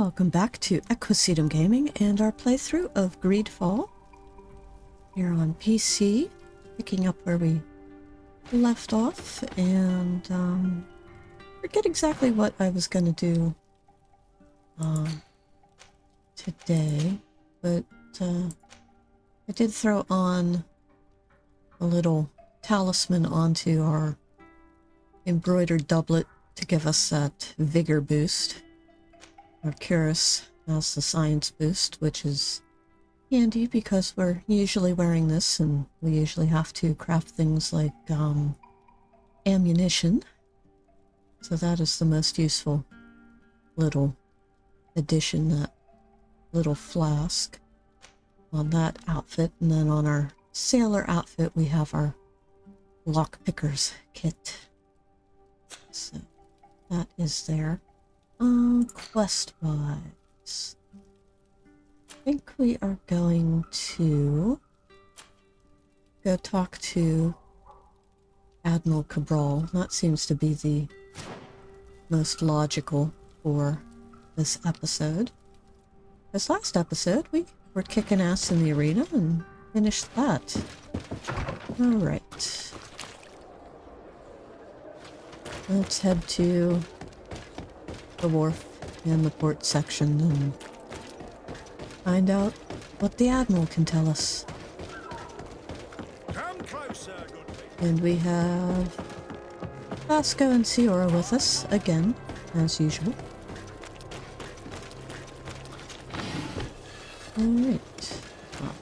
welcome back to Equisetum Gaming and our playthrough of Greedfall. Here on PC, picking up where we left off, and forget exactly what I was going to do today, but I did throw on a little talisman onto our embroidered doublet to give us that vigor boost. Our Curus has the science boost, which is handy because we're usually wearing this and we usually have to craft things like ammunition. So that is the most useful little addition, that little flask on that outfit. And then on our sailor outfit we have our lockpicker's kit. So that is there. Quest-wise, I think we are going to go talk to Admiral Cabral. That seems to be the most logical for this episode. This last episode, we were kicking ass in the arena and finished that. Alright. Let's head to the wharf and the port section and find out what the Admiral can tell us. Come closer, good people. And we have Vasco and Ciora with us again, as usual. Alright.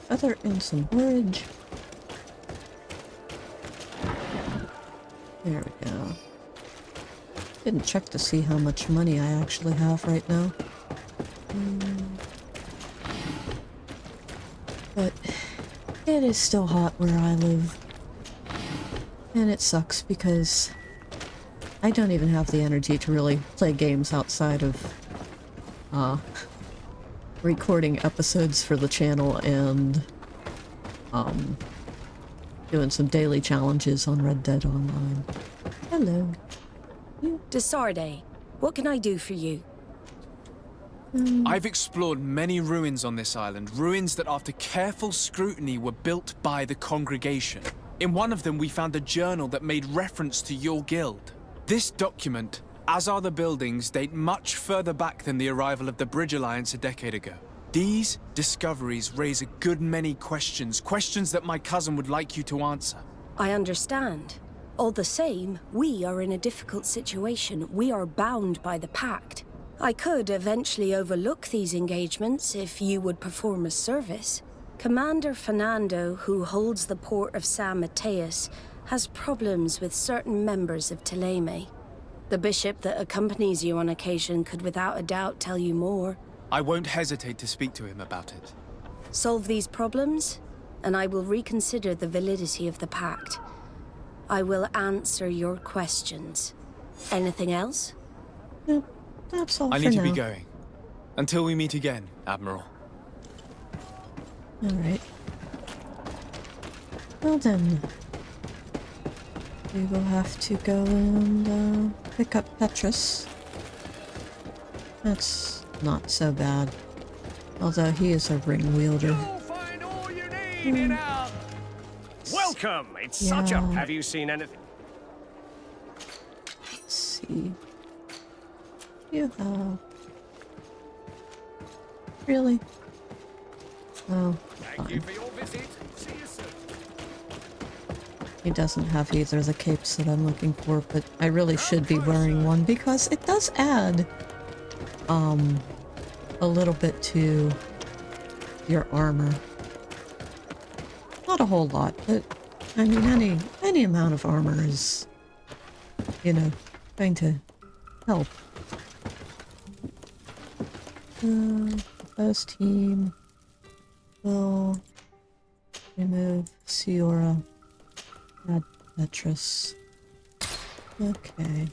Feather and some borage. There we go. Didn't check to see how much money I actually have right now. But it is still hot where I live. And it sucks because I don't even have the energy to really play games outside of recording episodes for the channel and doing some daily challenges on Red Dead Online. Hello. To Sardet, what can I do for you? I've explored many ruins on this island, ruins that after careful scrutiny were built by the congregation. In one of them we found a journal that made reference to your guild. This document, as are the buildings, date much further back than the arrival of the Bridge Alliance a decade ago. These discoveries raise a good many questions, questions that my cousin would like you to answer. I understand. All the same, we are in a difficult situation. We are bound by the pact. I could eventually overlook these engagements if you would perform a service. Commander Fernando, who holds the port of San Mattheus, has problems with certain members of Theleme. The bishop that accompanies you on occasion could without a doubt tell you more. I won't hesitate to speak to him about it. Solve these problems, and I will reconsider the validity of the pact. I will answer your questions. Anything else? No, that's all for now. I need to be going. Until we meet again, Admiral. Alright. Well then, we will have to go and pick up Petrus. That's not so bad. Although he is a ring wielder. You'll find all you need in our... Welcome! It's such a... Have you seen anything? Let's see. You have... Really? Oh, Thank you for your visit. See you soon. he doesn't have either of the capes that I'm looking for, but I really should be wearing one because it does add a little bit to your armor. Not a whole lot, but I mean any amount of armor is, you know, going to help. The first team will remove Ciora, add Petrus. Okay.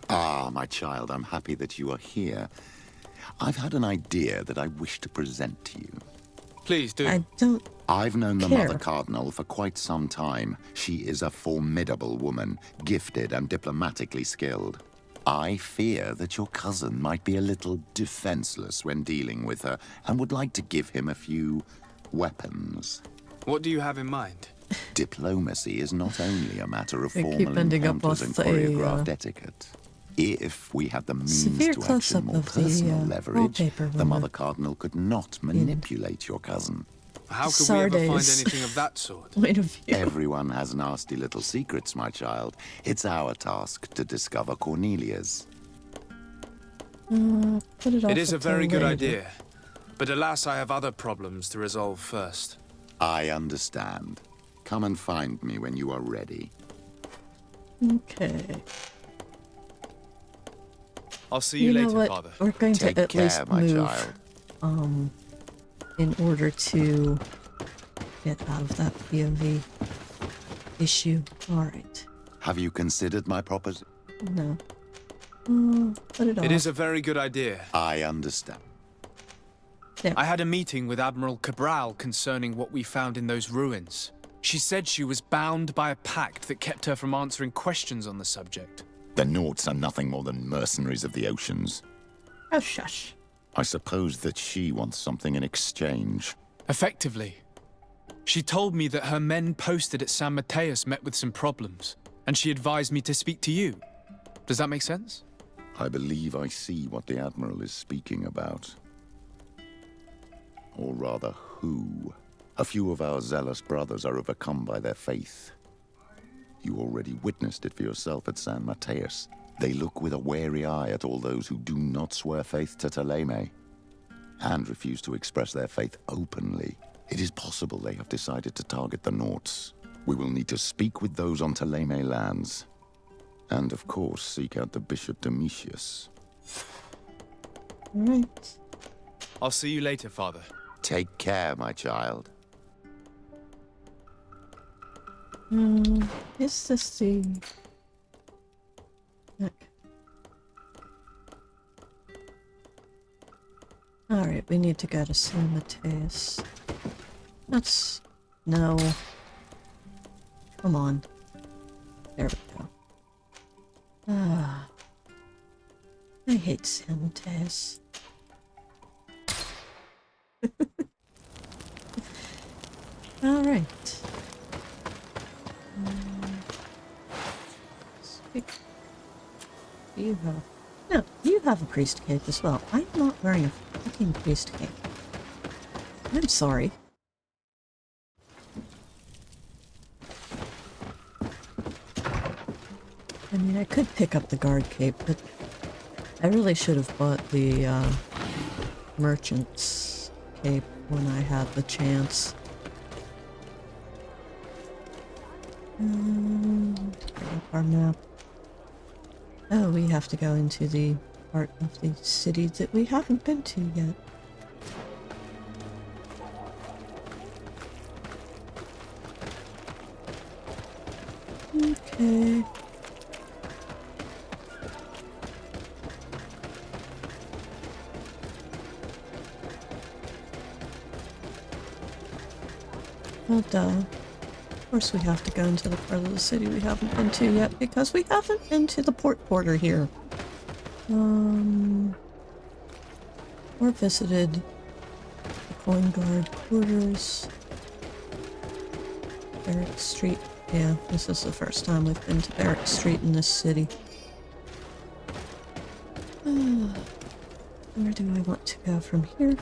Ah, my child, I'm happy that you are here. I've had an idea that I wish to present to you. Please do. I don't I've known the care. Mother Cardinal for quite some time. She is a formidable woman, gifted and diplomatically skilled. I fear that your cousin might be a little defenseless when dealing with her, and would like to give him a few weapons. What do you have in mind? Diplomacy is not only a matter of They keep formal ending up encounters and with a, choreographed etiquette. If we had the means severe to action close-up more of the, personal leverage, wallpaper the woman. Mother Cardinal could not manipulate your cousin. How could we ever find Sardes. anything of that sort? Point of view. Everyone has nasty little secrets, my child. It's our task to discover Cornelia's. Put it off It is a until very good later. idea. But alas, I have other problems to resolve first. I understand. Come and find me when you are ready. Okay. I'll see you know later, what? Father. We're going Take to at care, least my move, child. in order to get out of that POV issue. All right. Have you considered my proposition? No. Put it off. It is a very good idea. I understand. There. I had a meeting with Admiral Cabral concerning what we found in those ruins. She said she was bound by a pact that kept her from answering questions on the subject. The Nauts are nothing more than mercenaries of the oceans. Oh, shush. I suppose that she wants something in exchange. Effectively. She told me that her men posted at San Mattheus met with some problems, and she advised me to speak to you. Does that make sense? I believe I see what the Admiral is speaking about. Or rather, who. A few of our zealous brothers are overcome by their faith. You already witnessed it for yourself at San Mattheus. They look with a wary eye at all those who do not swear faith to Theleme, and refuse to express their faith openly. It is possible they have decided to target the Nauts. We will need to speak with those on Theleme lands. And of course, seek out the Bishop Domitius. All right. I'll see you later, Father. Take care, my child. Is this the... Okay. Alright, we need to go to San Mattheus. That's... no. Come on. There we go. Ah. I hate San Mattheus. Alright. You have... No, you have a priest cape as well. I'm not wearing a fucking priest cape. I'm sorry. I mean, I could pick up the guard cape, but I really should have bought the merchant's cape when I had the chance. Bring up our map. Oh, we have to go into the part of the city that we haven't been to yet. Okay. Well, duh. Of course we have to go into the part of the city we haven't been to yet, because we haven't been to the port quarter here. Or visited the Coin Guard quarters. Barrack Street. Yeah, this is the first time we've been to Barrack Street in this city. Where do I want to go from here?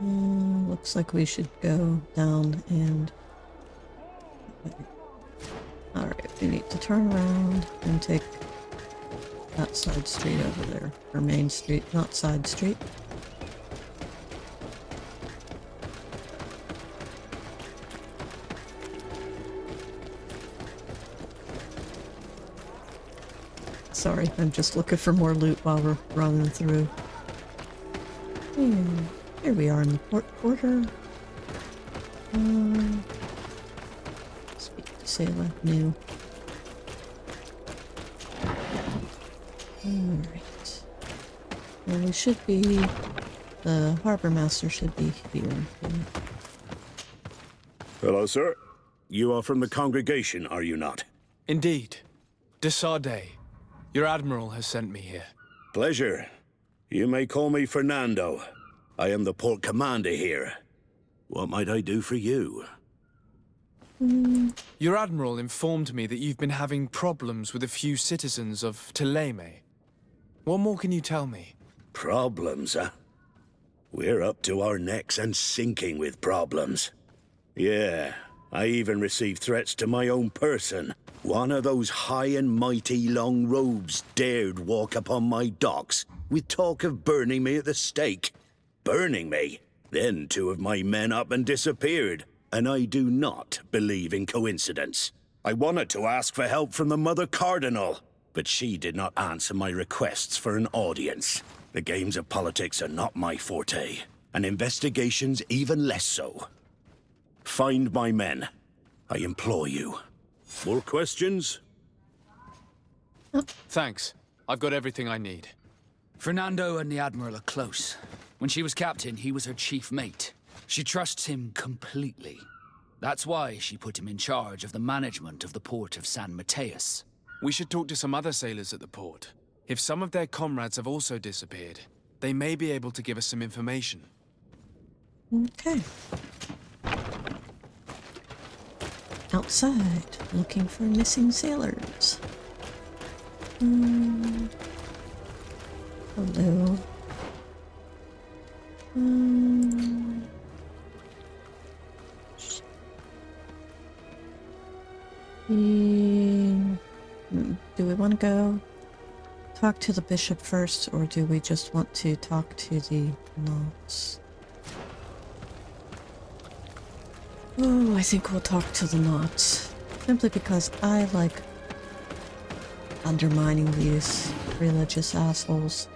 Looks like we should go down and... Alright, we need to turn around and take that side street over there. Or main street, not side street. Sorry, I'm just looking for more loot while we're running through. Here we are in the port quarter. Speak to Sailor New. Alright. Well, we should be... The harbor master should be here. Hello, sir. You are from the congregation, are you not? Indeed. De Sardet. Your Admiral has sent me here. Pleasure. You may call me Fernando. I am the port commander here. What might I do for you? Your Admiral informed me that you've been having problems with a few citizens of Theleme. What more can you tell me? Problems, huh? We're up to our necks and sinking with problems. Yeah, I even received threats to my own person. One of those high and mighty long robes dared walk upon my docks with talk of burning me at the stake. Burning me? Then 2 of my men up and disappeared, and I do not believe in coincidence. I wanted to ask for help from the Mother Cardinal, but she did not answer my requests for an audience. The games of politics are not my forte, and investigations even less so. Find my men. I implore you. More questions? Thanks. I've got everything I need. Fernando and the Admiral are close. When she was captain, he was her chief mate. She trusts him completely. That's why she put him in charge of the management of the port of San Mattheus. We should talk to some other sailors at the port. If some of their comrades have also disappeared, they may be able to give us some information. Okay. Outside, looking for missing sailors. Hello. Do we want to go talk to the bishop first, or do we just want to talk to the Nauts? Oh, I think we'll talk to the Nauts. Simply because I like undermining these religious assholes.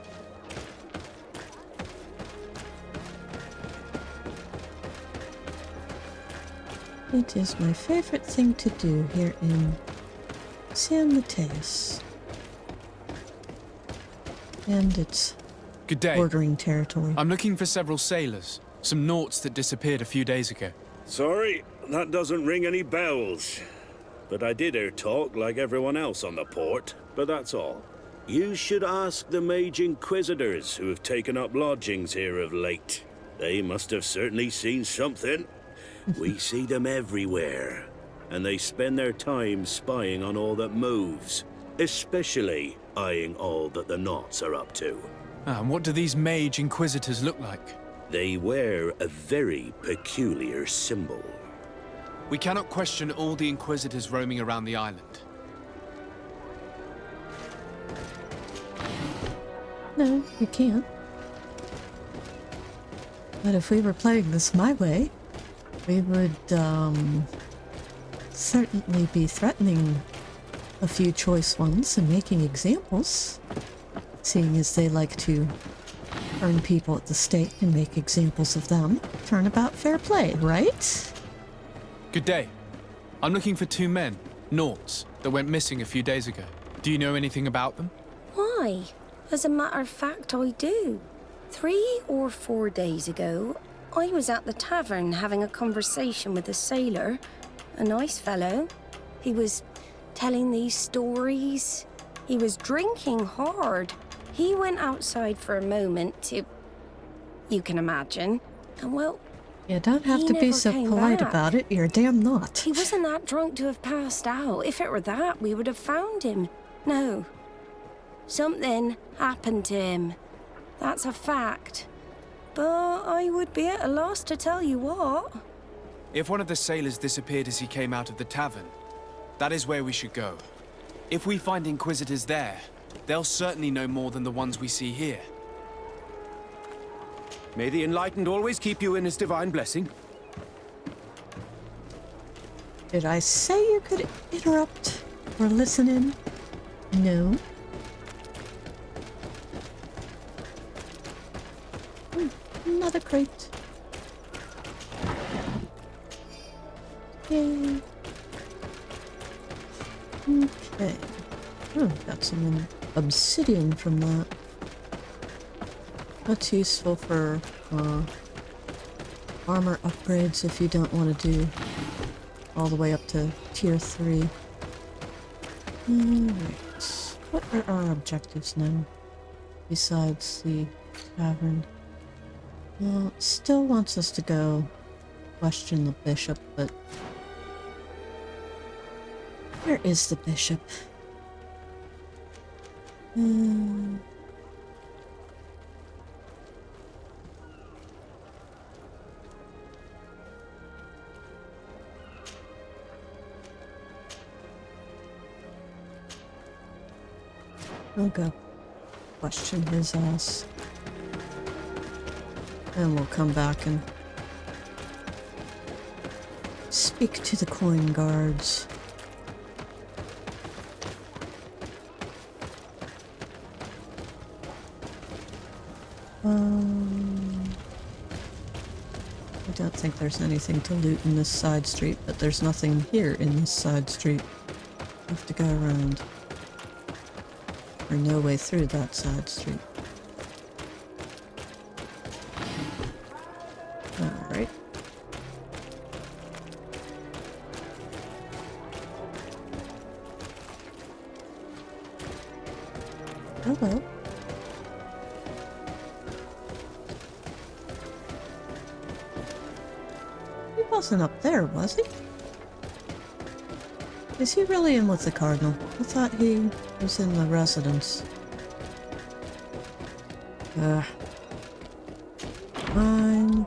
It is my favorite thing to do here in San Mattheus. And it's Good day. bordering territory. I'm looking for several sailors. Some Nauts that disappeared a few days ago. Sorry, that doesn't ring any bells. But I did hear talk like everyone else on the port, but that's all. You should ask the Mage Inquisitors who have taken up lodgings here of late. They must have certainly seen something. We see them everywhere, and they spend their time spying on all that moves, especially eyeing all that the Nauts are up to. And what do these Mage Inquisitors look like? They wear a very peculiar symbol. We cannot question all the Inquisitors roaming around the island. No, you can't. But if we were playing this my way, we would certainly be threatening a few choice ones and making examples, seeing as they like to burn people at the stake and make examples of them. Turnabout fair play, right? Good day. I'm looking for 2 men, Nauts, that went missing a few days ago. Do you know anything about them? Why? As a matter of fact, I do. 3 or 4 days ago, I was at the tavern having a conversation with a sailor, a nice fellow. He was telling these stories. He was drinking hard. He went outside for a moment to... you can imagine. And well... You don't have he to be never so came polite back. about it. You're damn not. He wasn't that drunk to have passed out. If it were that, we would have found him. No. Something happened to him. That's a fact. But I would be at a loss to tell you what. If one of the sailors disappeared as he came out of the tavern, that is where we should go. If we find Inquisitors there, they'll certainly know more than the ones we see here. May the Enlightened always keep you in his divine blessing. Did I say you could interrupt or listen in? No. Another crate. Yay. Okay. Oh, got some obsidian from that. That's useful for armor upgrades if you don't want to do all the way up to tier 3. Alright. What are our objectives now? Besides the tavern. Well, it still wants us to go question the bishop, but... Where is the bishop? We'll go question his ass. And we'll come back and speak to the coin guards. I don't think there's anything to loot in this side street, but there's nothing here in this side street. We have to go around. There's no way through that side street. Alright. Oh well. He wasn't up there, was he? Is he really in with the Cardinal? I thought he was in the residence. Fine.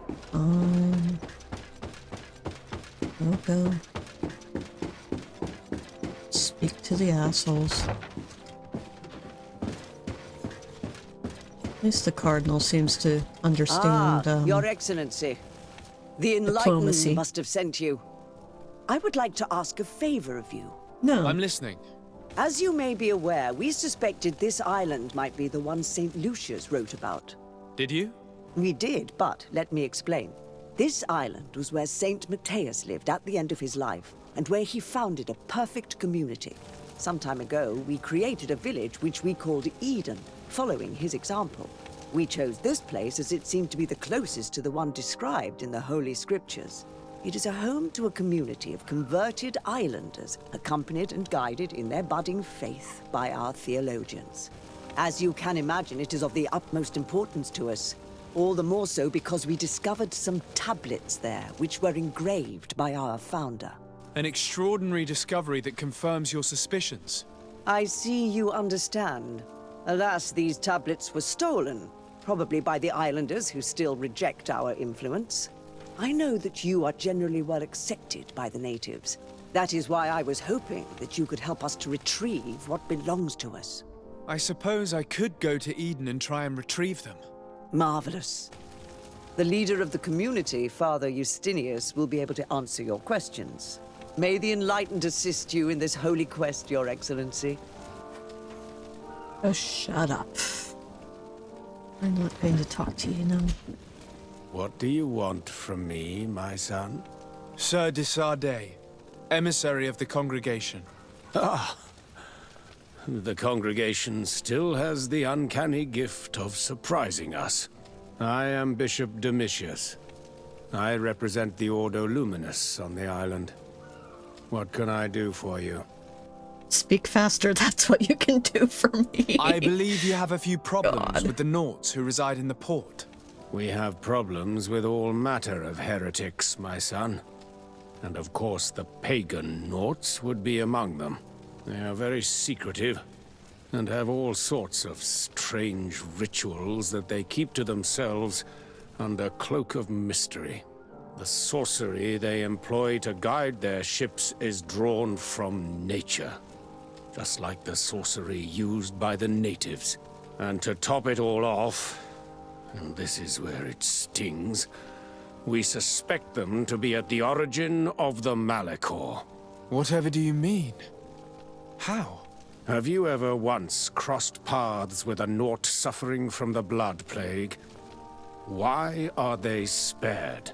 We'll go speak to the assholes. At least the Cardinal seems to understand, Your Excellency. The diplomacy. Enlightened must have sent you. I would like to ask a favor of you. No. I'm listening. As you may be aware, we suspected this island might be the one St. Lucius wrote about. Did you? We did, but let me explain. This island was where St. Mattheus lived at the end of his life, and where he founded a perfect community. Some time ago, we created a village which we called Eden, following his example. We chose this place as it seemed to be the closest to the one described in the Holy Scriptures. It is a home to a community of converted islanders, accompanied and guided in their budding faith by our theologians. As you can imagine, it is of the utmost importance to us. All the more so because we discovered some tablets there, which were engraved by our founder. An extraordinary discovery that confirms your suspicions. I see you understand. Alas, these tablets were stolen, probably by the islanders who still reject our influence. I know that you are generally well accepted by the natives. That is why I was hoping that you could help us to retrieve what belongs to us. I suppose I could go to Eden and try and retrieve them. Marvelous. The leader of the community, Father Justinius, will be able to answer your questions. May the Enlightened assist you in this holy quest, Your Excellency. Oh, shut up. I'm not going to talk to you now. What do you want from me, my son? Sir de Sardet, emissary of the congregation. Ah, the congregation still has the uncanny gift of surprising us. I am Bishop Domitius. I represent the Ordo Luminous on the island. What can I do for you? Speak faster, that's what you can do for me. I believe you have a few problems God. with the Nauts who reside in the port. We have problems with all matter of heretics, my son. And of course the pagan Nauts would be among them. They are very secretive, and have all sorts of strange rituals that they keep to themselves under cloak of mystery. The sorcery they employ to guide their ships is drawn from nature, just like the sorcery used by the natives. And to top it all off, and this is where it stings, we suspect them to be at the origin of the Malachor. Whatever do you mean? How? Have you ever once crossed paths with a Naut suffering from the blood plague? Why are they spared?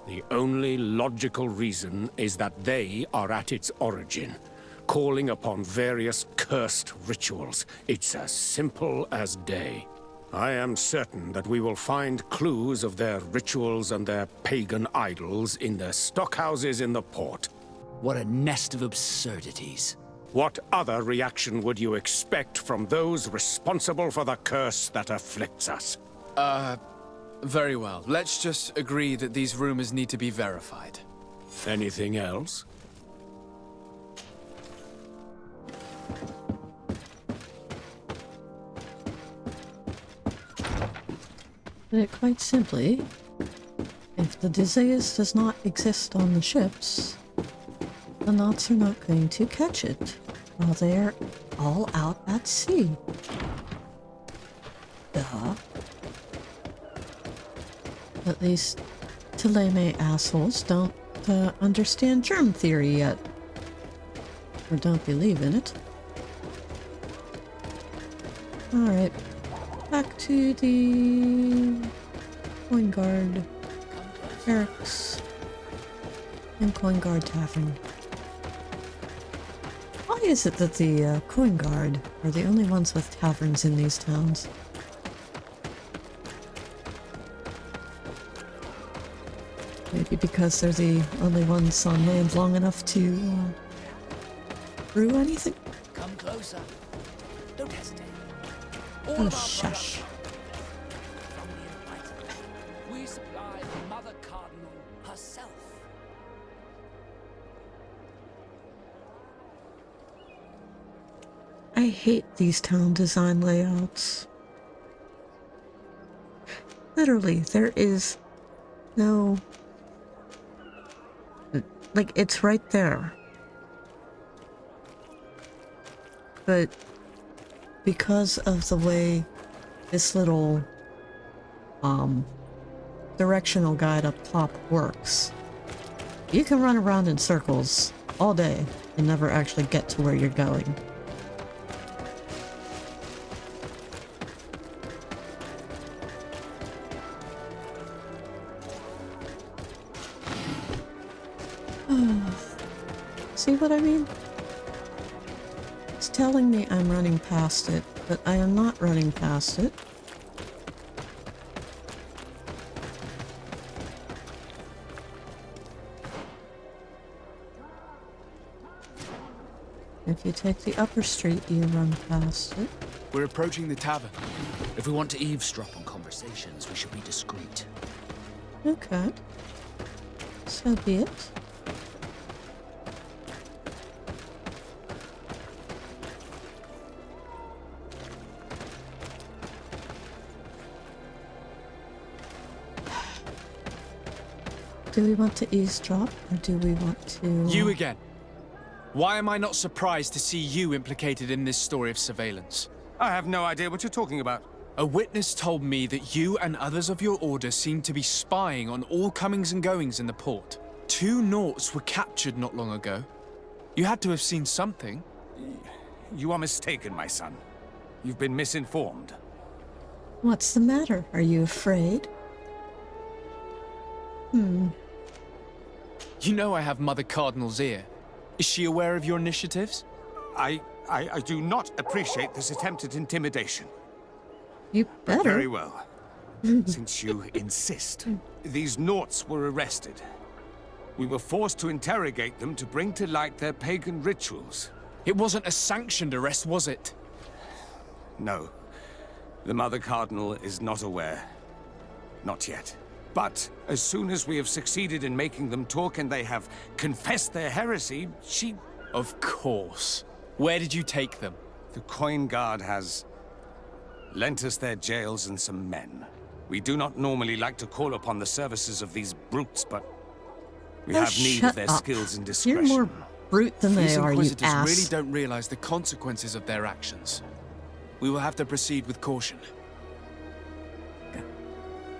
The only logical reason is that they are at its origin, calling upon various cursed rituals. It's as simple as day. I am certain that we will find clues of their rituals and their pagan idols in their stockhouses in the port. What a nest of absurdities. What other reaction would you expect from those responsible for the curse that afflicts us? Very well. Let's just agree that these rumors need to be verified. Anything else? Quite simply, if the disease does not exist on the ships, the Nauts are not going to catch it while they're all out at sea. Duh. At least Theleme assholes don't understand germ theory yet. Or don't believe in it. Alright. Back to the Coin Guard barracks and Coin Guard Tavern. Why is it that the Coin Guard are the only ones with taverns in these towns? Maybe because they're the only ones on land long enough to brew anything? Come closer. Don't hesitate. All Oh, of our shush. from the enlightened. We supply the Mother Cardinal herself. I hate these town design layouts. Literally, there is no... Like, it's right there. But because of the way this little directional guide up top works, you can run around in circles all day and never actually get to where you're going. See what I mean? It's telling me I'm running past it, but I am not running past it. If you take the upper street, you run past it. We're approaching the tavern. If we want to eavesdrop on conversations, we should be discreet. Okay. So be it. Do we want to eavesdrop, or do we want to... You again. Why am I not surprised to see you implicated in this story of surveillance? I have no idea what you're talking about. A witness told me that you and others of your order seemed to be spying on all comings and goings in the port. 2 Nauts were captured not long ago. You had to have seen something. You are mistaken, my son. You've been misinformed. What's the matter? Are you afraid? You know I have Mother Cardinal's ear. Is she aware of your initiatives? I do not appreciate this attempt at intimidation. You better. Very well. Since you insist. These Nauts were arrested. We were forced to interrogate them to bring to light their pagan rituals. It wasn't a sanctioned arrest, was it? No. The Mother Cardinal is not aware. Not yet. But as soon as we have succeeded in making them talk and they have confessed their heresy, she... Of course. Where did you take them? The Coin Guard has lent us their jails and some men. We do not normally like to call upon the services of these brutes, but we have need of their skills and discretion. You're more brute than they These are, you Inquisitors ass. really don't realize the consequences of their actions. We will have to proceed with caution.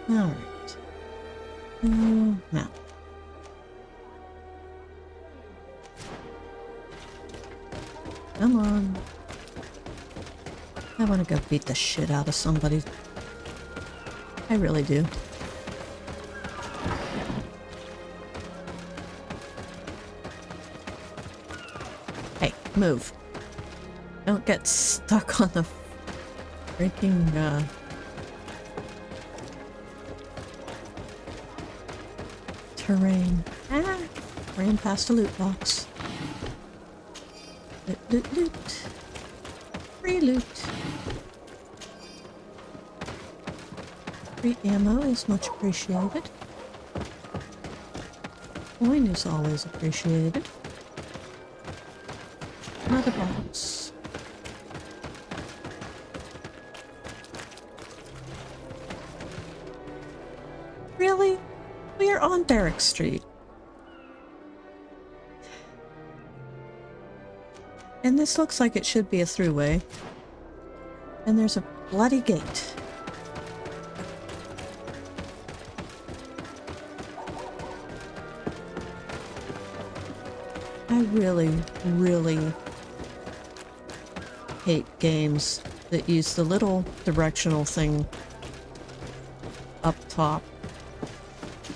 Alright. Now. Come on. I want to go beat the shit out of somebody. I really do. Hey, move. Don't get stuck on the freaking, terrain. Ah! Ran past a loot box. It Loot, loot. Free loot. Free ammo is much appreciated. Coin is always appreciated. Another box. Really? We are on Barrack Street. And this looks like it should be a throughway. And there's a bloody gate. I really, really hate games that use the little directional thing up top,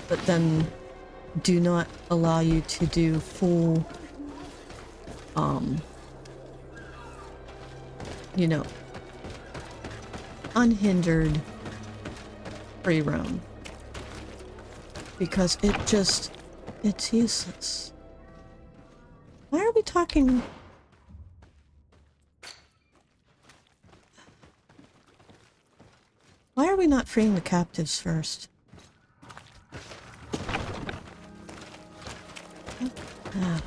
but then do not allow you to do full, you know, unhindered free roam. Because it's useless. Why are we talking? Why are we not freeing the captives first? That.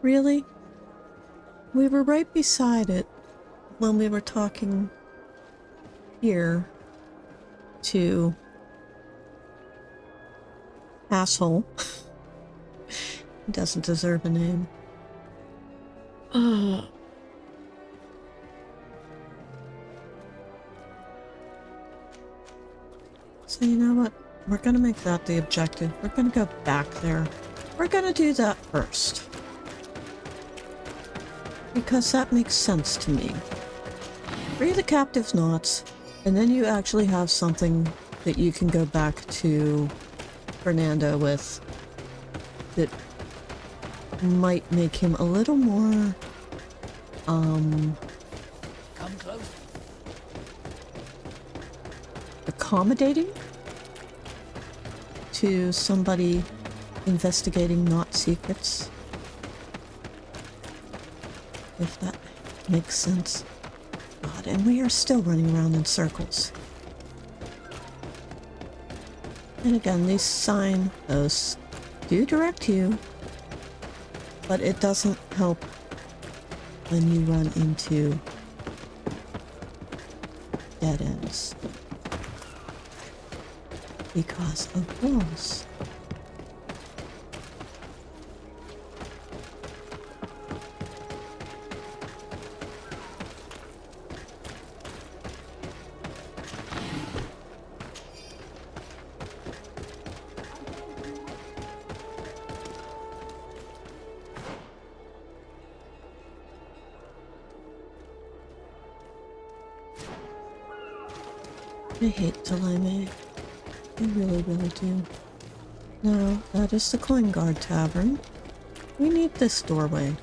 Really? We were right beside it when we were talking here to asshole. He doesn't deserve a name. So you know what? We're gonna make that the objective. We're gonna go back there. We're gonna do that first. Because that makes sense to me. Free the captive Nauts, and then you actually have something that you can go back to Fernando with that might make him a little more, Come close. accommodating to somebody investigating Naut secrets. If that makes sense. God, and we are still running around in circles. And again, these signposts do direct you, but it doesn't help when you run into dead ends because of walls. I hate Theleme. I really, really do. No, that is the Coin Guard Tavern. We need this doorway.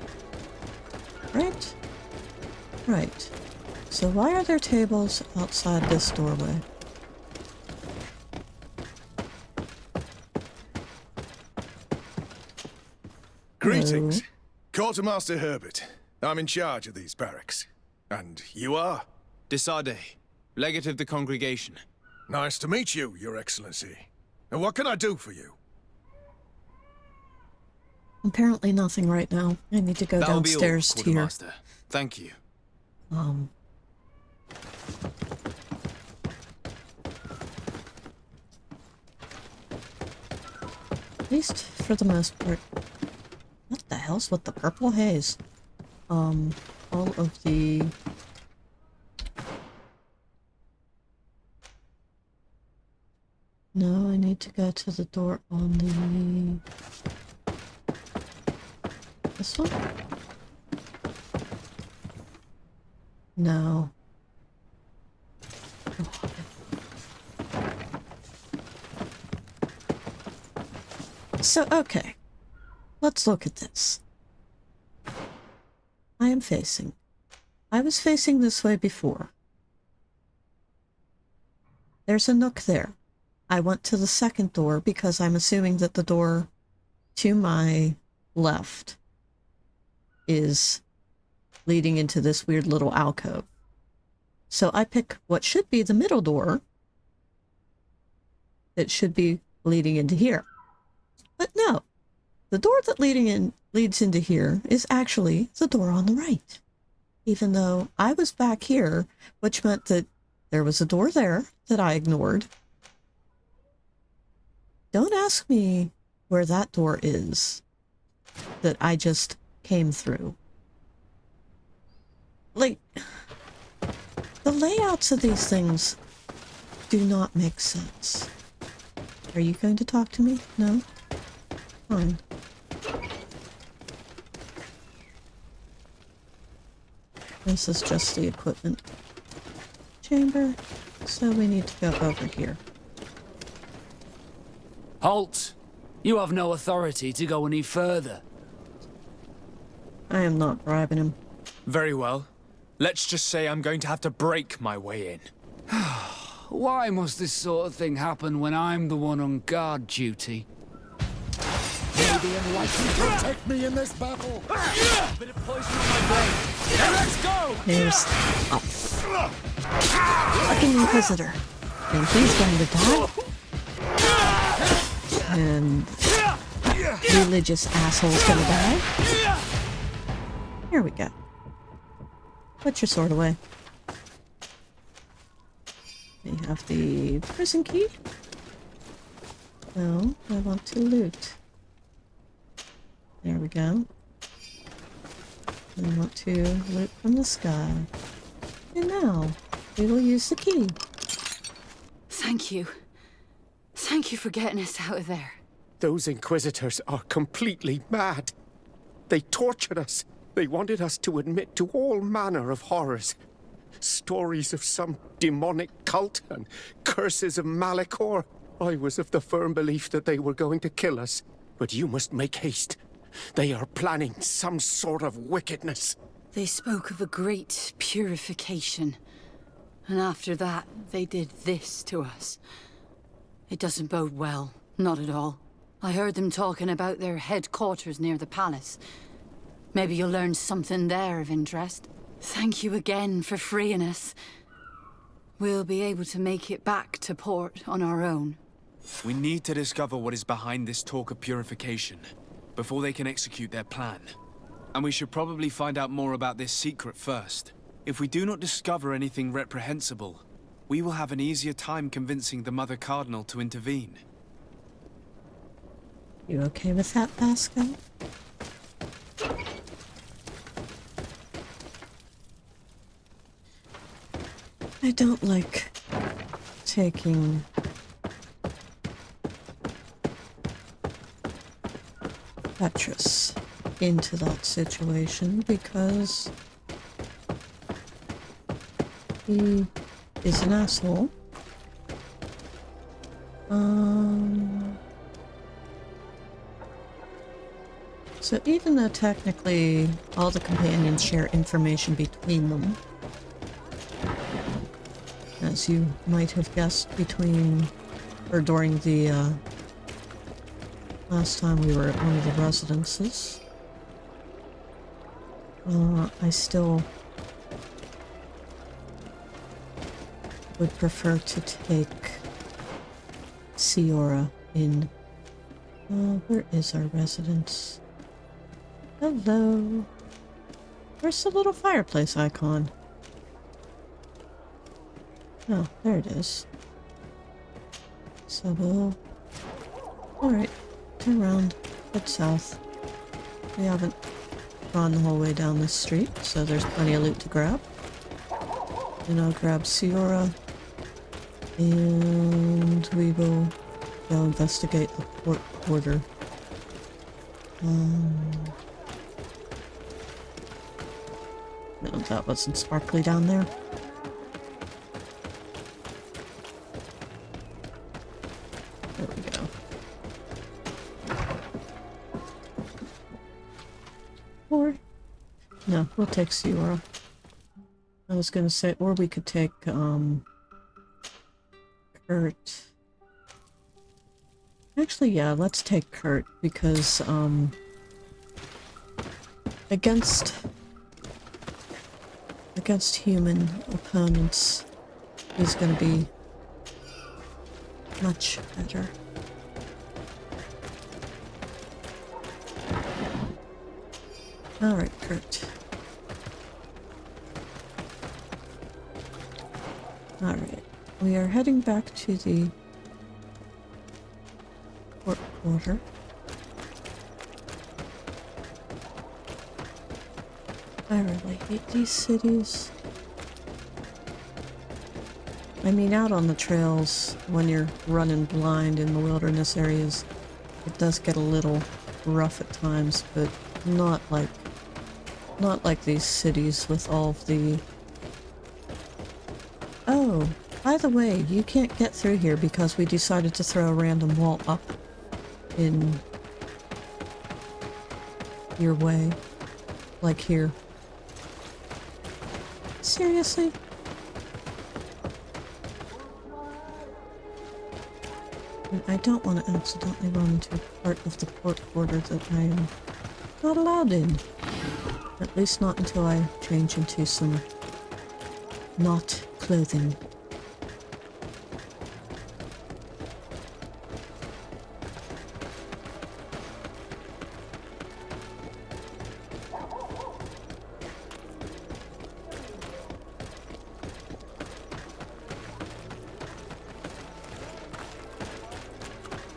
Right? Right. So why are there tables outside this doorway? Greetings. Hello. Quartermaster Herbert. I'm in charge of these barracks. And you are? De Sardet, legate of the congregation. Nice to meet you, Your Excellency. And what can I do for you? Apparently nothing right now. I need to go That'll downstairs be all, to your... Quartermaster. Thank you. At least for the most part. What the hell's with the purple haze? All of the... No, I need to go to the door on the... This one? No. So, okay. Let's look at this. I was facing this way before. There's a nook there. I went to the second door because I'm assuming that the door to my left is leading into this weird little alcove. So I pick what should be the middle door that should be leading into here. But no, the door that leads into here is actually the door on the right. Even though I was back here, which meant that there was a door there that I ignored. Don't ask me where that door is that I just came through. Like, the layouts of these things do not make sense. Are you going to talk to me? No? Fine. This is just the equipment chamber, so we need to go over here. Halt! You have no authority to go any further. I am not bribing him. Very well. Let's just say I'm going to have to break my way in. Why must this sort of thing happen when I'm the one on guard duty? Maybe enlighten protect me in this battle. Bit of poison on my brain. Now let's go! There's a fucking Inquisitor. And he's going to die. And religious asshole's gonna die. Here we go. Put your sword away. We have the prison key. No, I want to loot. There we go. I want to loot from the sky. And now, we will use the key. Thank you. Thank you for getting us out of there. Those Inquisitors are completely mad. They tortured us. They wanted us to admit to all manner of horrors. Stories of some demonic cult and curses of Malachor. I was of the firm belief that they were going to kill us. But you must make haste. They are planning some sort of wickedness. They spoke of a great purification. And after that, they did this to us. It doesn't bode well. Not at all. I heard them talking about their headquarters near the palace. Maybe you'll learn something there of interest. Thank you again for freeing us. We'll be able to make it back to port on our own. We need to discover what is behind this talk of purification before they can execute their plan. And we should probably find out more about this secret first. If we do not discover anything reprehensible, we will have an easier time convincing the Mother Cardinal to intervene. You okay with that, Vasco? I don't like taking Petrus into that situation because he is an asshole. So even though technically all the companions share information between them, as you might have guessed between or during the last time we were at one of the residences, I still would prefer to take Siora in. Where is our residence? Hello. Where's the little fireplace icon? Oh, there it is. So we'll... Alright, turn around, head south. We haven't gone the whole way down this street, so there's plenty of loot to grab. And I'll grab Siora. And we will go investigate the port quarter. No, that wasn't sparkly down there. There we go. Or... no, we'll take Siora. I was gonna say, or we could take, Kurt. Actually, yeah, let's take Kurt, because, against human opponents, he's gonna be much better. Alright, Kurt. Alright, we are heading back to the port quarter. I really hate these cities. I mean, out on the trails, when you're running blind in the wilderness areas, it does get a little rough at times, but not like these cities with all of the... Oh, by the way, you can't get through here because we decided to throw a random wall up in your way. Like here. Seriously? And I don't want to accidentally run into part of the port quarter that I am not allowed in. At least not until I change into some not clothing.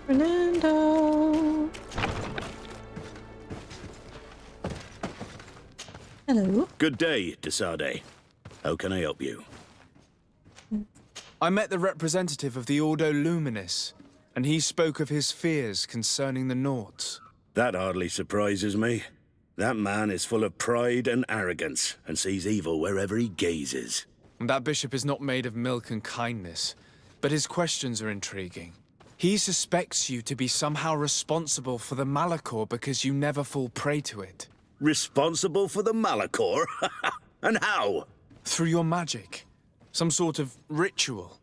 Fernando! Hello. Good day, Sardet. How can I help you? I met the representative of the Ordo Luminis, and he spoke of his fears concerning the Nauts. That hardly surprises me. That man is full of pride and arrogance, and sees evil wherever he gazes. And that bishop is not made of milk and kindness, but his questions are intriguing. He suspects you to be somehow responsible for the Malachor because you never fall prey to it. Responsible for the Malachor? And how? Through your magic. Some sort of ritual.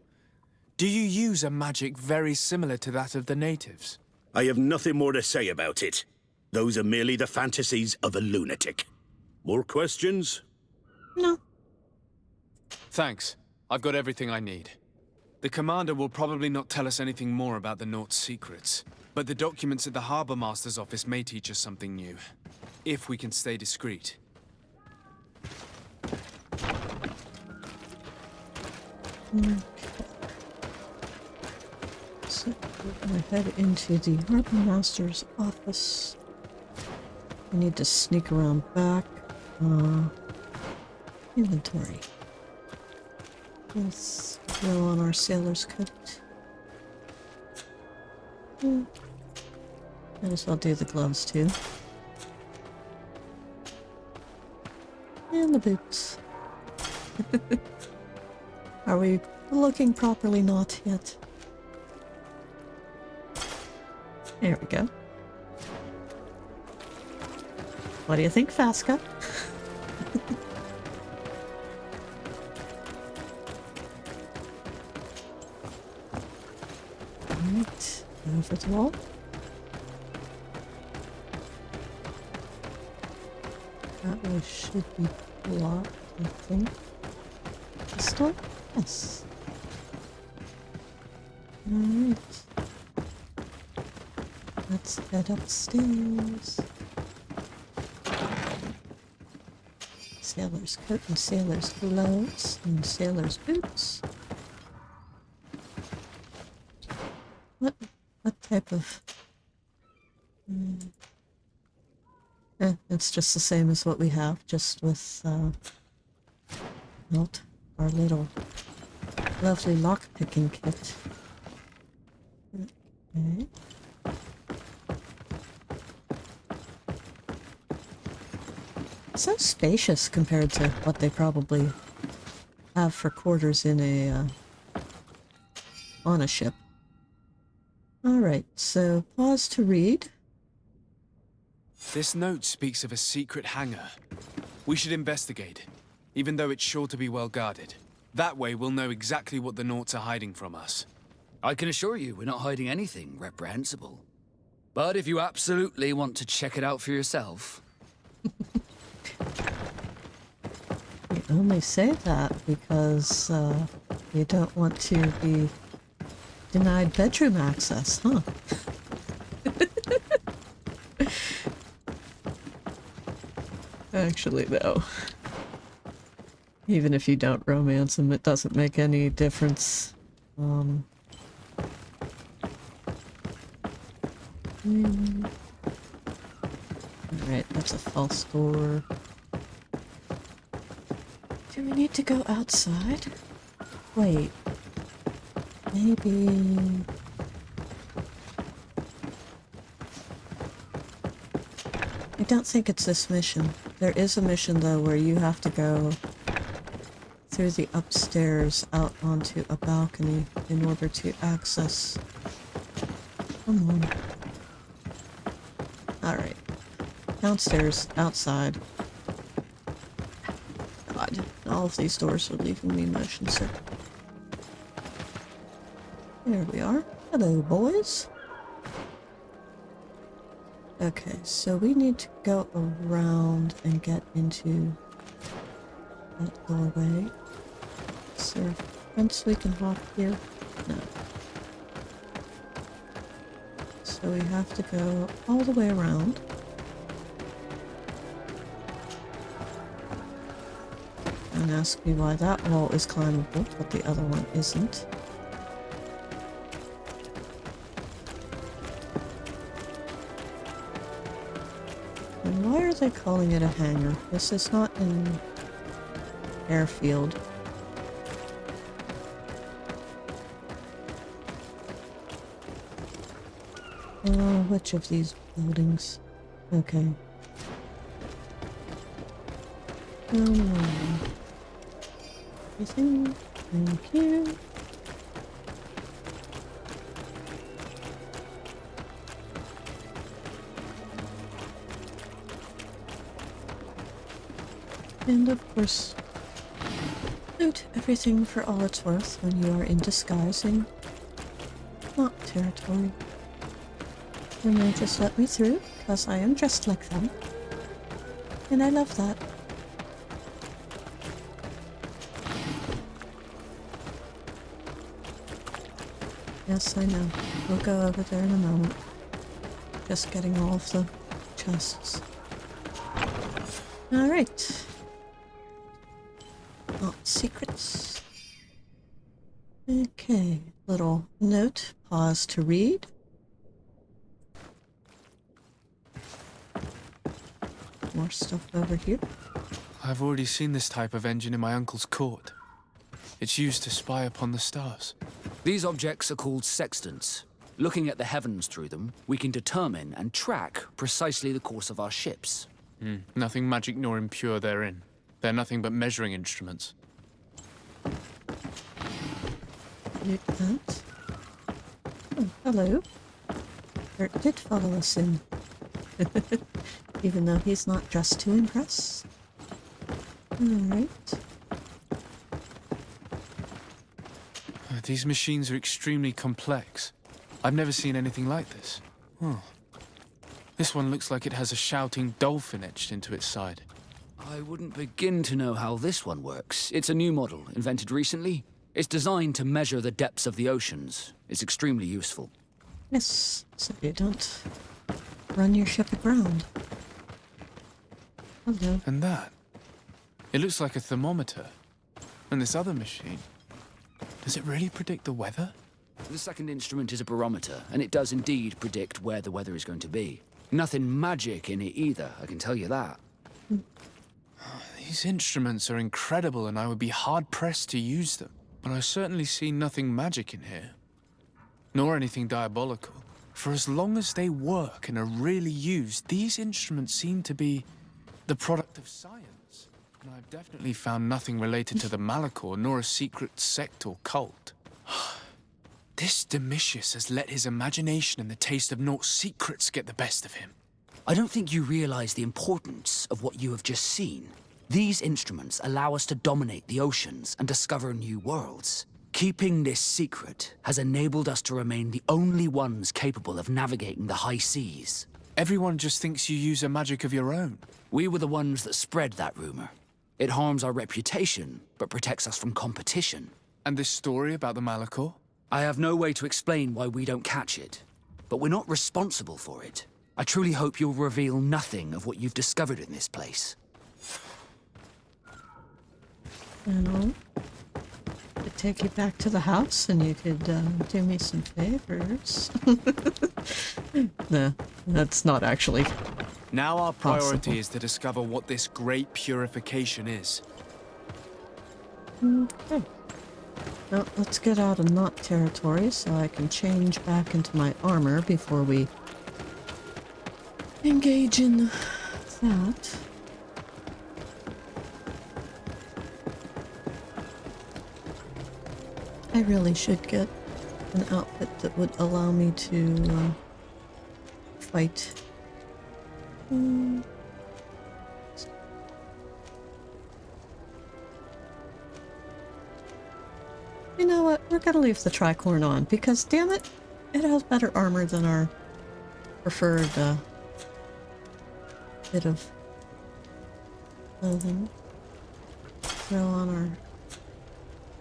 Do you use a magic very similar to that of the natives? I have nothing more to say about it. Those are merely the fantasies of a lunatic. More questions? No. Thanks. I've got everything I need. The commander will probably not tell us anything more about the Nauts' secrets, but the documents at the Harbor Master's office may teach us something new, if we can stay discreet. Okay. So we're gonna head into the Harbor Master's office. We need to sneak around back. Inventory. Let's throw on our sailor's coat. Might as well do the gloves too. And the boots. Are we looking properly? Not yet. There we go. What do you think, Fasca? Alright, over the wall. That way should be blocked, I think. This door? Yes. Alright. Let's head upstairs. Sailor's coat and sailor's gloves and sailor's boots. What type of... it's just the same as what we have, just with, not our little lovely lock-picking kit. Okay. So spacious compared to what they probably have for quarters in a, on a ship. Alright, so pause to read. This note speaks of a secret hangar. We should investigate, even though it's sure to be well guarded. That way we'll know exactly what the Nauts are hiding from us. I can assure you we're not hiding anything reprehensible. But if you absolutely want to check it out for yourself... You only say that because you don't want to be denied bedroom access, huh? Actually, though, even if you don't romance him, it doesn't make any difference. Alright, that's a false door. Do we need to go outside? Wait. Maybe... I don't think it's this mission. There is a mission, though, where you have to go through the upstairs out onto a balcony in order to access... Come on. Alright. Downstairs, outside. God, all of these doors are leaving me motion sick. There we are. Hello, boys. Okay, so we need to go around and get into that doorway. Is there a fence we can hop here? No. So we have to go all the way around. And ask me why that wall is climbable, but the other one isn't. And why are they calling it a hangar? This is not an airfield. Which of these buildings? Okay. Everything. Thank you. And of course, loot everything for all it's worth when you are in disguising. Not territory. And they just let me through, because I am dressed like them. And I love that. Yes, I know. We'll go over there in a moment. Just getting all of the chests. Alright. Not secrets. Okay. Little note. Pause to read. More stuff over here. I've already seen this type of engine in my uncle's court. It's used to spy upon the stars. These objects are called sextants. Looking at the heavens through them, we can determine and track precisely the course of our ships. Nothing magic nor impure therein. They're nothing but measuring instruments. Loot that. Oh, hello. Bert did follow us in. Even though he's not dressed to impress. Alright. These machines are extremely complex. I've never seen anything like this. This one looks like it has a shouting dolphin etched into its side. I wouldn't begin to know how this one works. It's a new model, invented recently. It's designed to measure the depths of the oceans. It's extremely useful. Yes, so you don't run your ship aground. Hello. And that? It looks like a thermometer. And this other machine, does it really predict the weather? The second instrument is a barometer, and it does indeed predict where the weather is going to be. Nothing magic in it either, I can tell you that. These instruments are incredible, and I would be hard-pressed to use them. But I certainly see nothing magic in here. Nor anything diabolical. For as long as they work and are really used, these instruments seem to be the product of science. And I've definitely found nothing related to the Malachor, nor a secret sect or cult. This Domitius has let his imagination and the taste of Naught's secrets get the best of him. I don't think you realize the importance of what you have just seen. These instruments allow us to dominate the oceans and discover new worlds. Keeping this secret has enabled us to remain the only ones capable of navigating the high seas. Everyone just thinks you use a magic of your own. We were the ones that spread that rumor. It harms our reputation, but protects us from competition. And this story about the Malachor? I have no way to explain why we don't catch it, but we're not responsible for it. I truly hope you'll reveal nothing of what you've discovered in this place. Well, I could take you back to the house and you could do me some favors. No, that's not actually Now our priority possible. is to discover what this great purification is. Okay. Well, let's get out of Knot territory so I can change back into my armor before we engage in that. I really should get an outfit that would allow me to fight. You know what? We're gonna leave the tricorn on because, damn it, it has better armor than our preferred bit of clothing. Throw on our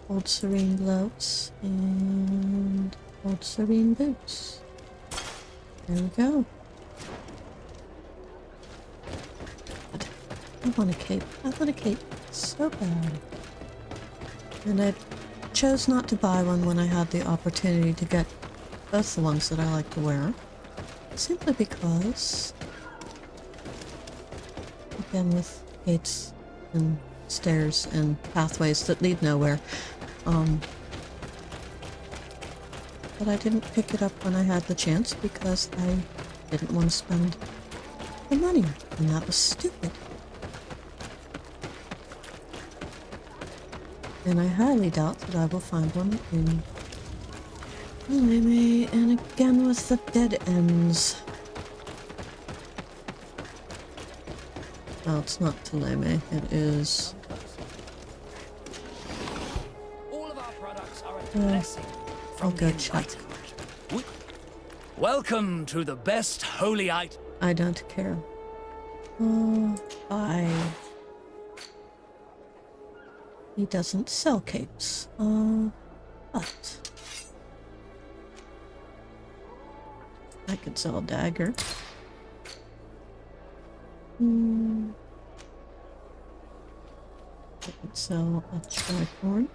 old serene gloves and old serene boots. There we go. I want a cape. I want a cape so bad. And I chose not to buy one when I had the opportunity to get both the ones that I like to wear. Simply because, again, with gates and stairs and pathways that lead nowhere, but I didn't pick it up when I had the chance because I didn't want to spend the money, and that was stupid. And I highly doubt that I will find one in Theleme, and again with the dead ends. Oh, it's not Theleme, it is... All of our products are a blessing I'll from go the check. Enlightened. Welcome to the best holy item. I don't care. He doesn't sell capes. But I could sell a dagger. I could sell a tricorn.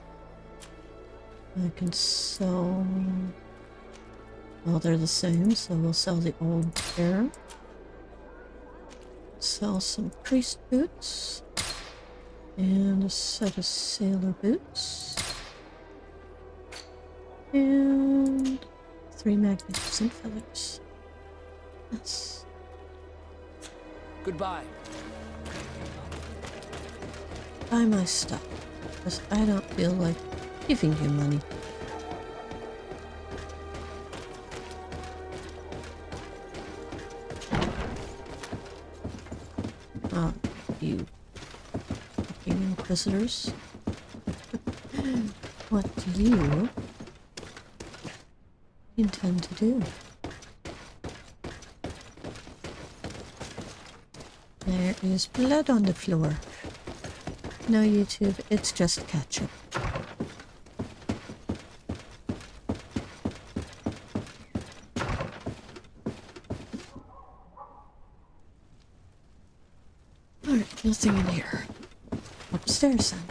I can sell... Well, they're the same, so we'll sell the old pair. Sell some priest boots. And a set of sailor boots. And 3 magnificent feathers. Yes. Goodbye. Buy my stuff, because I don't feel like giving you money. Oh, you fucking inquisitors. What do you intend to do? There is blood on the floor. No, YouTube, it's just ketchup. Alright, nothing in here. Upstairs then.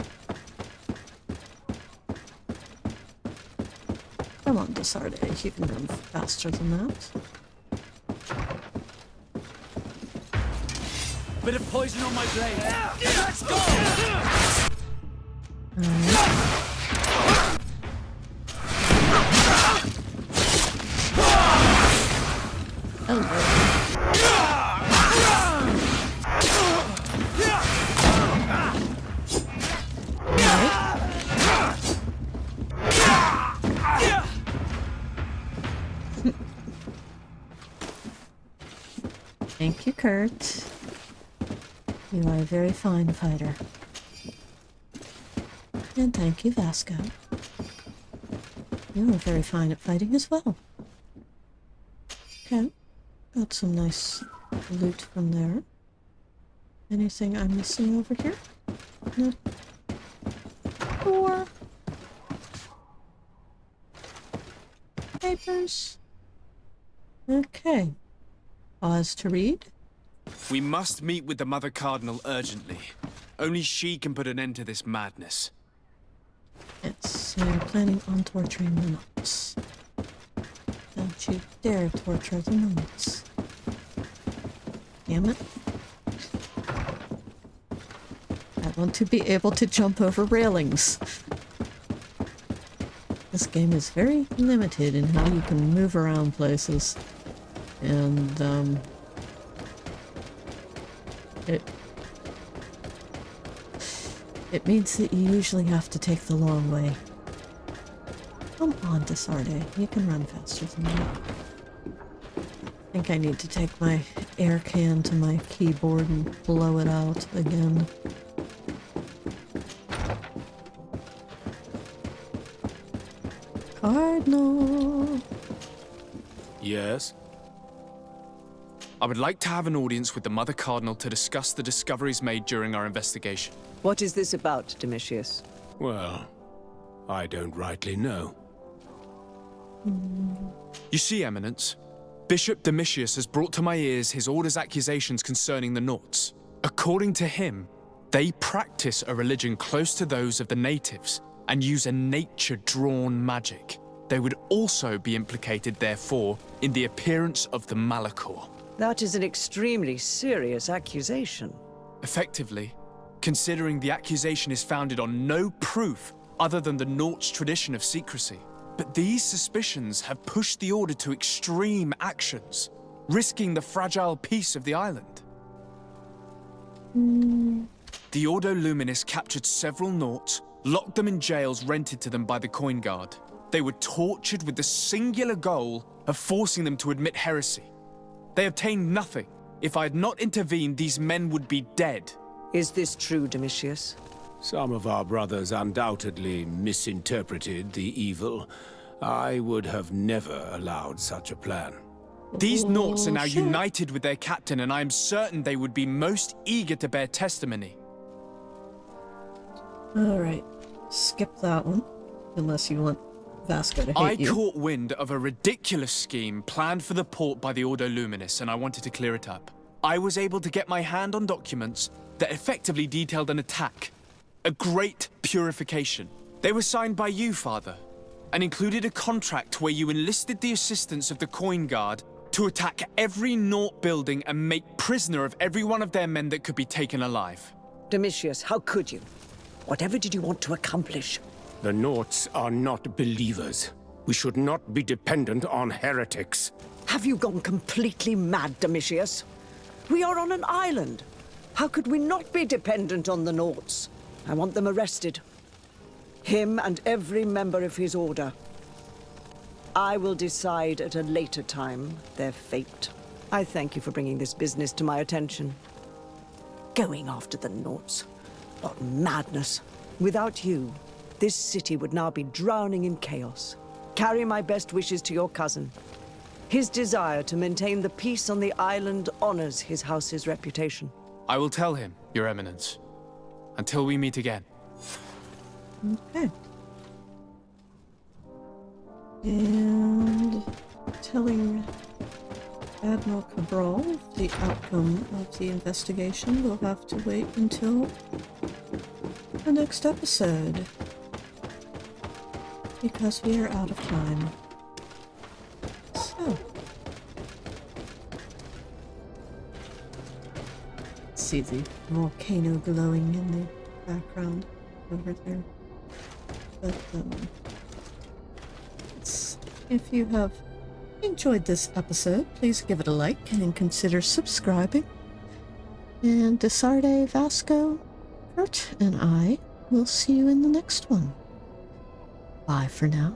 Come on, Sardet, you can run faster than that. Bit of poison on my blade. Let's go! Thank you, Kurt. You are a very fine fighter. And thank you, Vasco. You are very fine at fighting as well. Okay. Got some nice loot from there. Anything I'm missing over here? No. Or papers. Okay. Pause to read. We must meet with the Mother Cardinal urgently. Only she can put an end to this madness. Yes, so you're planning on torturing the Nauts. Don't you dare torture the Nauts. Damn it. I want to be able to jump over railings. This game is very limited in how you can move around places. And, It means that you usually have to take the long way. Come on, Sardet. You can run faster than me. I think I need to take my air can to my keyboard and blow it out again. Cardinal! Yes? I would like to have an audience with the Mother Cardinal to discuss the discoveries made during our investigation. What is this about, Domitius? Well, I don't rightly know. You see, Eminence, Bishop Domitius has brought to my ears his order's accusations concerning the Nauts. According to him, they practice a religion close to those of the natives and use a nature-drawn magic. They would also be implicated, therefore, in the appearance of the Malachor. That is an extremely serious accusation. Effectively, considering the accusation is founded on no proof other than the Nauts' tradition of secrecy. But these suspicions have pushed the Order to extreme actions, risking the fragile peace of the island. The Ordo Luminis captured several Nauts, locked them in jails rented to them by the Coin Guard. They were tortured with the singular goal of forcing them to admit heresy. They obtained nothing. If I had not intervened, these men would be dead. Is this true, Domitius? Some of our brothers undoubtedly misinterpreted the evil. I would have never allowed such a plan. These Nauts are now united with their captain, and I am certain they would be most eager to bear testimony. Alright, skip that one. Unless you want Vasco to hate you. I caught wind of a ridiculous scheme planned for the port by the Ordo Luminis, and I wanted to clear it up. I was able to get my hand on documents that effectively detailed an attack. A great purification. They were signed by you, Father, and included a contract where you enlisted the assistance of the Coin Guard to attack every Naut building and make prisoner of every one of their men that could be taken alive. Domitius, how could you? Whatever did you want to accomplish? The Nauts are not believers. We should not be dependent on heretics. Have you gone completely mad, Domitius? We are on an island. How could we not be dependent on the Nauts? I want them arrested. Him and every member of his order. I will decide at a later time their fate. I thank you for bringing this business to my attention. Going after the Nauts. What madness. Without you, this city would now be drowning in chaos. Carry my best wishes to your cousin. His desire to maintain the peace on the island honors his house's reputation. I will tell him, Your Eminence. Until we meet again. Okay. And telling Admiral Cabral the outcome of the investigation will have to wait until the next episode. Because we are out of time. So. Let's see the volcano glowing in the background over there. But, if you have enjoyed this episode, please give it a like and consider subscribing. And Sardet, Vasco, Kurt, and I will see you in the next one. Bye for now.